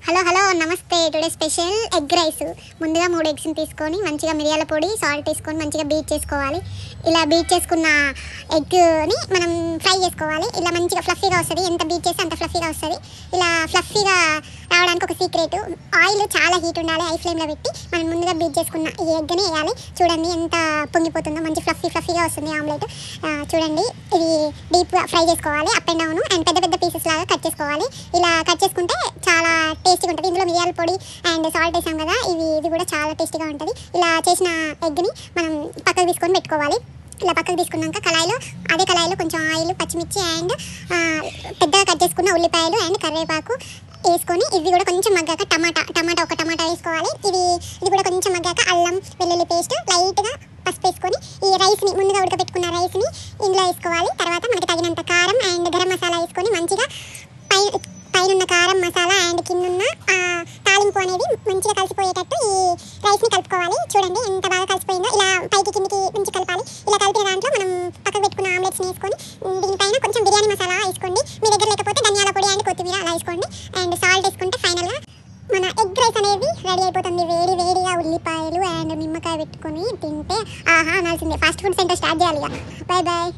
Hello hello నమస్తే. Today special egg rice. ముందుగా 3 ఎగ్స్ని తీసుకొని మంచిగా మిరియాల పొడి, సాల్ట్ వేసుకొని మంచిగా బీట్ చేసుకోవాలి. ఇలా బీట్ చేసుకున్న ఎగ్ని మనం ఫ్రై చేసుకోవాలి. ఇలా మంచిగా ఫ్లఫీగా వస్తుంది. ఎంత బీట్ చేస్తే అంత ఫ్లఫీగా వస్తుంది. ఇలా ఫ్లఫీగా రావడానికి ఒక సీక్రెట్, ఆయిల్ చాలా హీట్ ఉండాలి. హై ఫ్లేమ్లో పెట్టి మనం ముందుగా బీట్ చేసుకున్న ఈ ఎగ్ని వేయాలి. చూడండి ఎంత పొంగిపోతుందో, మంచి ఫ్లఫీగా వస్తుంది ఆమ్లెట్. చూడండి, ఇది డీప్గా ఫ్రై చేసుకోవాలి. అప్ అండ్ డౌన్ అండ్ పెద్ద పెద్ద పీసెస్ లాగా కట్ చేసుకోవాలి. ఇలా కట్ చేసుకుంటే చాలా టేస్టీగా ఉంటుంది. ఇందులో మిరియాల పొడి అండ్ సాల్ట్ వేసాం కదా, ఇది కూడా చాలా టేస్టీగా ఉంటుంది. ఇలా చేసిన ఎగ్ని మనం పక్కకు తీసుకొని పెట్టుకోవాలి. ఇలా పక్కకు తీసుకున్నాక అదే కళాయిలో కొంచెం ఆయిల్, పచ్చిమిర్చి అండ్ పెద్దగా కట్ చేసుకున్న ఉల్లిపాయలు అండ్ కరివేపాకు వేసుకొని, ఇది కూడా కొంచెం మగ్గాక ఒక టమాటా వేసుకోవాలి. ఇది కూడా కొంచెం మగ్గాక అల్లం వెల్లుల్లి పేస్ట్, లైట్గా పసుపు వేసుకొని ఈ రైస్ని, ముందుగా ఉడకబెట్టుకున్న రైస్ని ఇందులో వేసుకోవాలి. తర్వాత మనకి తగినంత కారం అండ్ గరం మసాలా వేసుకొని మంచిగా పైన కారం మసాలా అండ్ కింద తాలింపు అనేది మంచిగా కలిసిపోయేటట్టు ఈ రైస్ని కలుపుకోవాలి. చూడండి ఎంత బాగా కలిసిపోయిందో. ఇలా పైకి కిందికి మంచి కలపాలి. ఇలా కలిపిన దాంట్లో మనం పక్కకు పెట్టుకున్న ఆమ్లెట్స్ని వేసుకొని దీనిపైన కొంచెం బిర్యానీ మసాలా వేసుకోండి. మీ దగ్గర లేకపోతే ధనియాల పొడి అండ్ కొత్తిమీర అలా వేసుకోండి. అండ్ సాల్ట్ వేసుకుంటే ఫైనల్గా మన ఎగ్ రైస్ అనేది రెడీ అయిపోతుంది. వేడిగా ఉల్లిపాయలు అండ్ నిమ్మకాయ పెట్టుకొని తింటే ఆహా అనాల్సిందే. ఫాస్ట్ ఫుడ్ సెంటర్ స్టార్ట్ చేయాలి. Bye bye.